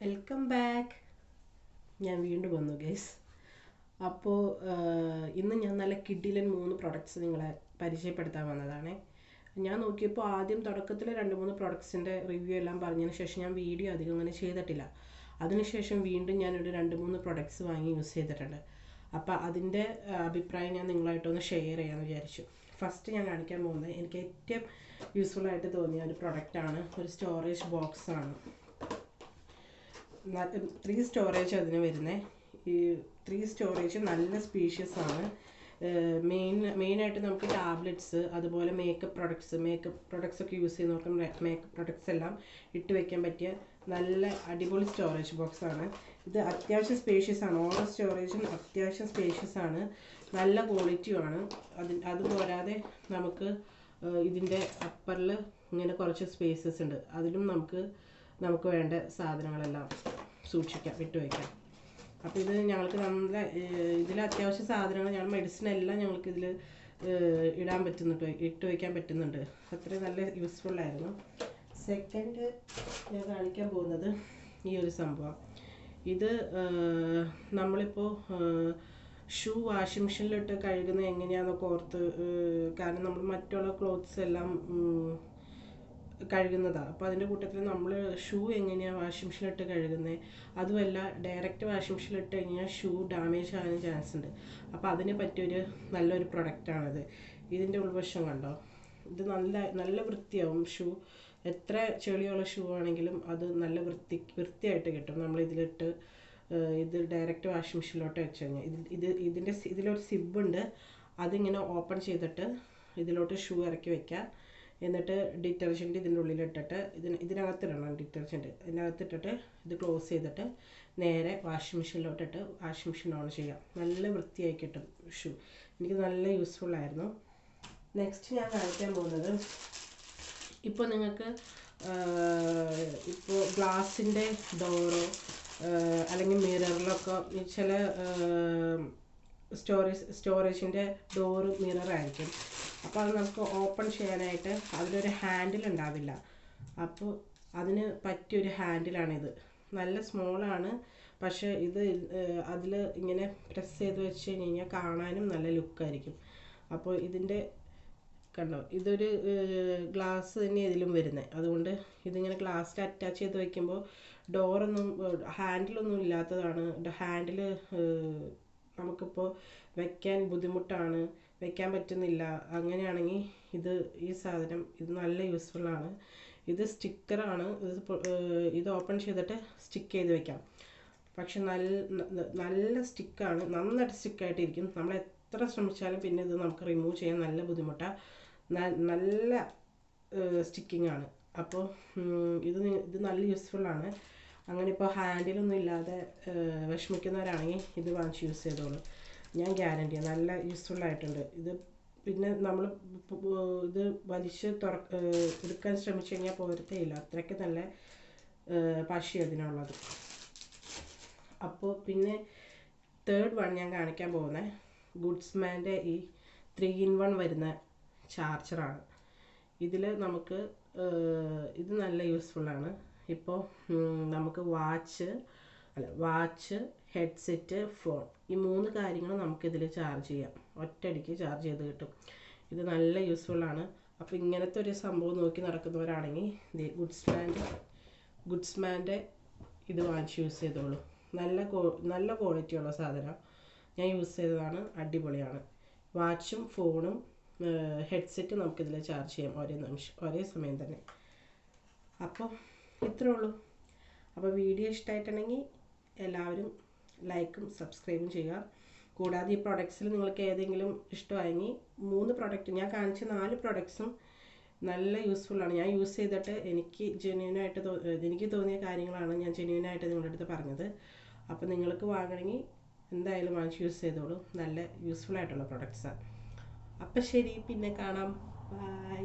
Welcome back. ഞാൻ വീണ്ടും വന്നു ഗൈസ്. അപ്പോൾ ഇന്ന് ഞാൻ നല്ല കിഡിലൻ 3 പ്രൊഡക്ട്സ് നിങ്ങളെ പരിചയപ്പെടുത്താൻ വന്നതാണ്. ഞാൻ നോക്കിയപ്പോൾ ആദ്യം തുടക്കത്തിൽ 2-3 പ്രൊഡക്ട്സിൻ്റെ റിവ്യൂ എല്ലാം പറഞ്ഞതിന് ശേഷം ഞാൻ വീഡിയോ അധികം അങ്ങനെ ചെയ്തിട്ടില്ല. അതിനുശേഷം വീണ്ടും ഞാനൊരു 2-3 പ്രൊഡക്ട്സ് വാങ്ങി യൂസ് ചെയ്തിട്ടുണ്ട്. അപ്പോൾ അതിൻ്റെ അഭിപ്രായം ഞാൻ നിങ്ങളായിട്ടൊന്ന് ഷെയർ ചെയ്യാമെന്ന് വിചാരിച്ചു. ഫസ്റ്റ് ഞാൻ കാണിക്കാൻ പോകുന്നത് എനിക്ക് ഏറ്റവും യൂസ്ഫുള്ളായിട്ട് തോന്നിയ ഒരു പ്രൊഡക്റ്റാണ്. ഒരു സ്റ്റോറേജ് ബോക്സാണ്. 3 സ്റ്റോറേജ് അതിന് വരുന്നത്. ഈ 3 സ്റ്റോറേജ് നല്ല സ്പീഷ്യസ് ആണ്. മെയിനായിട്ട് നമുക്ക് ടാബ്ലറ്റ്സ്, അതുപോലെ മേക്കപ്പ് പ്രൊഡക്ട്സ് ഒക്കെ യൂസ് ചെയ്യുന്നവർക്കും മേക്കപ്പ് പ്രൊഡക്ട്സ് എല്ലാം ഇട്ട് വെക്കാൻ പറ്റിയ നല്ല അടിപൊളി സ്റ്റോറേജ് ബോക്സ് ആണ് ഇത്. അത്യാവശ്യം സ്പേഷ്യസ് ആണ്. ഓരോ സ്റ്റോറേജും അത്യാവശ്യം സ്പേഷ്യസ് ആണ്, നല്ല ക്വാളിറ്റിയുമാണ്. അതുപോരാതെ നമുക്ക് ഇതിൻ്റെ അപ്പറിൽ ഇങ്ങനെ കുറച്ച് സ്പേസസ് ഉണ്ട്. അതിലും നമുക്ക് വേണ്ട സാധനങ്ങളെല്ലാം സൂക്ഷിക്കാം, ഇട്ടുവയ്ക്കാം. അപ്പോൾ ഇത് ഞങ്ങൾക്ക് നല്ല ഇതിൽ അത്യാവശ്യ സാധനങ്ങൾ, ഞങ്ങൾ മെഡിസിൻ എല്ലാം ഞങ്ങൾക്ക് ഇതിൽ ഇട്ട് വയ്ക്കാൻ പറ്റുന്നുണ്ട്. അത്രയും നല്ല യൂസ്ഫുള്ളായിരുന്നു. സെക്കൻഡ് ഞാൻ കാണിക്കാൻ പോകുന്നത് ഈ ഒരു സംഭവം. ഇത് നമ്മളിപ്പോൾ ഷൂ വാഷിംഗ് മെഷീനിലിട്ട് കഴുകുന്നത് എങ്ങനെയാണെന്നൊക്കെ ഓർത്ത്, കാരണം നമ്മൾ മറ്റുള്ള ക്ലോത്ത്സ് എല്ലാം കഴുകുന്നതാണ്. അപ്പോൾ അതിൻ്റെ കൂട്ടത്തിൽ നമ്മൾ ഷൂ എങ്ങനെയാണ് വാഷിംഗ് മെഷീനിലിട്ട് കഴുകുന്നത്, അതുമല്ല ഡയറക്റ്റ് വാഷിംഗ് മെഷീനിലിട്ട് കഴിഞ്ഞാൽ ഷൂ ഡാമേജ് ആകാൻ ചാൻസ് ഉണ്ട്. അപ്പോൾ അതിന് പറ്റിയൊരു നല്ലൊരു പ്രൊഡക്റ്റാണിത്. ഇതിൻ്റെ ഉൾവശം കണ്ടോ, ഇത് നല്ല വൃത്തിയാവും. ഷൂ എത്ര ചെളിയുള്ള ഷൂ ആണെങ്കിലും അത് നല്ല വൃത്തിയായിട്ട് കിട്ടും നമ്മളിതിലിട്ട്. ഇത് ഡയറക്റ്റ് വാഷിംഗ് മെഷീനിലോട്ട് വെച്ച് കഴിഞ്ഞാൽ ഇതിലൊരു സിബുണ്ട്. അതിങ്ങനെ ഓപ്പൺ ചെയ്തിട്ട് ഇതിലോട്ട് ഷൂ ഇറക്കി വയ്ക്കാം. എന്നിട്ട് ഡിറ്റർജൻറ്റ് ഇതിൻ്റെ ഉള്ളിലിട്ടിട്ട് ഇതിനകത്തിടണം. ഇതിനകത്തിട്ടിട്ട് ഇത് ക്ലോസ് ചെയ്തിട്ട് നേരെ വാഷിംഗ് മെഷീനിലോട്ടിട്ട് വാഷിംഗ് മെഷീൻ ഓൺ ചെയ്യാം. നല്ല വൃത്തിയായി കിട്ടും ഷൂ. എനിക്ക് നല്ല യൂസ്ഫുള്ളായിരുന്നു. നെക്സ്റ്റ് ഞാൻ കാണിക്കാൻ പോകുന്നത്, ഇപ്പോൾ നിങ്ങൾക്ക് ഇപ്പോൾ ഗ്ലാസിൻ്റെ ഡോറോ അല്ലെങ്കിൽ മിററിലൊക്കെ ചില സ്റ്റോറേജിൻ്റെ ഡോറ് മിററായിരിക്കും. അപ്പോൾ അത് നമുക്ക് ഓപ്പൺ ചെയ്യാനായിട്ട് അതിലൊരു ഹാൻഡിൽ ഉണ്ടാവില്ല. അപ്പോൾ അതിന് പറ്റിയൊരു ഹാൻഡിലാണിത്. നല്ല സ്മോളാണ്, പക്ഷേ ഇത് അതിൽ ഇങ്ങനെ പ്രസ് ചെയ്ത് വെച്ച് കഴിഞ്ഞാൽ കാണാനും നല്ല ലുക്കായിരിക്കും. അപ്പോൾ ഇതിൻ്റെ കണ്ടോ, ഇതൊരു ഗ്ലാസ് തന്നെ ഇതിലും വരുന്നത്. അതുകൊണ്ട് ഇതിങ്ങനെ ഗ്ലാസ്സിൽ അറ്റാച്ച് ചെയ്ത് വയ്ക്കുമ്പോൾ ഹാൻഡിലൊന്നും ഇല്ലാത്തതാണ്. ഹാൻഡിൽ നമുക്കിപ്പോൾ വയ്ക്കാൻ ബുദ്ധിമുട്ടാണ്, വയ്ക്കാൻ പറ്റുന്നില്ല, അങ്ങനെയാണെങ്കിൽ ഈ സാധനം നല്ല യൂസ്ഫുള്ളാണ്. ഇത് സ്റ്റിക്കറാണ്. ഇത് ഓപ്പൺ ചെയ്തിട്ട് സ്റ്റിക്ക് ചെയ്ത് വയ്ക്കാം. പക്ഷെ നല്ല സ്റ്റിക്കാണ്, നന്നായിട്ട് സ്റ്റിക്കായിട്ടിരിക്കും. നമ്മൾ എത്ര ശ്രമിച്ചാലും പിന്നെ ഇത് നമുക്ക് റിമൂവ് ചെയ്യാൻ നല്ല ബുദ്ധിമുട്ടാണ്. നല്ല സ്റ്റിക്കിംഗ് ആണ്. അപ്പോൾ ഇത് നല്ല യൂസ്ഫുള്ളാണ്. അങ്ങനെ ഇപ്പോൾ ഹാൻഡിലൊന്നും ഇല്ലാതെ വിഷമിക്കുന്നവരാണെങ്കിൽ ഇത് വാങ്ങിച്ച് യൂസ് ചെയ്തോളൂ. ഞാൻ ഗ്യാരണ്ടിയാണ്, നല്ല യൂസ്ഫുള്ളായിട്ടുണ്ട് ഇത്. പിന്നെ നമ്മൾ ഇത് വലിച്ച് എടുക്കാൻ ശ്രമിച്ചു കഴിഞ്ഞാൽ പോരത്തേയില്ല, അത്രയ്ക്ക് നല്ല പശി അതിനുള്ളത്. അപ്പോൾ പിന്നെ തേർഡ് വൺ ഞാൻ കാണിക്കാൻ പോകുന്നത് ഗുഡ്സ്മാൻ്റെ ഈ 3-in-1 വരുന്ന ചാർജറാണ്. ഇതിൽ നമുക്ക് ഇത് നല്ല യൂസ്ഫുള്ളാണ്. ഇപ്പോൾ നമുക്ക് വാച്ച്, ഹെഡ്സെറ്റ്, ഫോൺ, ഈ 3 കാര്യങ്ങളും നമുക്കിതിൽ ചാർജ് ചെയ്യാം. ഒറ്റയടിക്ക് ചാർജ് ചെയ്ത് കിട്ടും. ഇത് നല്ല യൂസ്ഫുള്ളാണ്. അപ്പോൾ ഇങ്ങനത്തെ ഒരു സംഭവം നോക്കി നടക്കുന്നവരാണെങ്കിൽ ഗുഡ്സ്മാൻ്റെ ഇത് വാങ്ങിച്ച് യൂസ് ചെയ്തോളൂ. നല്ല ക്വാളിറ്റിയുള്ള സാധനം, ഞാൻ യൂസ് ചെയ്തതാണ്, അടിപൊളിയാണ്. വാച്ചും ഫോണും ഹെഡ്സെറ്റ് നമുക്കിതിൽ ചാർജ് ചെയ്യാം ഒരേ സമയം തന്നെ. അപ്പോൾ ഇത്രേ ഉള്ളൂ. അപ്പോൾ വീഡിയോ ഇഷ്ടമായിട്ടുണ്ടെങ്കിൽ എല്ലാവരും ലൈക്കും സബ്സ്ക്രൈബും ചെയ്യുക. കൂടാതെ ഈ പ്രൊഡക്ട്സിൽ നിങ്ങൾക്ക് ഏതെങ്കിലും ഇഷ്ടമായെങ്കിൽ 3 പ്രൊഡക്റ്റ് ഞാൻ കാണിച്ച 4 പ്രൊഡക്ട്സും നല്ല യൂസ്ഫുള്ളാണ്. ഞാൻ യൂസ് ചെയ്തിട്ട് എനിക്ക് തോന്നിയ കാര്യങ്ങളാണ് ഞാൻ ജെന്യൂനായിട്ട് നിങ്ങളുടെ അടുത്ത് പറഞ്ഞത്. അപ്പോൾ നിങ്ങൾക്ക് വാങ്ങണമെങ്കിൽ എന്തായാലും വാങ്ങിച്ച് യൂസ് ചെയ്തോളൂ. നല്ല യൂസ്ഫുള്ളായിട്ടുള്ള പ്രൊഡക്ട്സാണ്. അപ്പം ശരി, പിന്നെ കാണാം. ബൈ.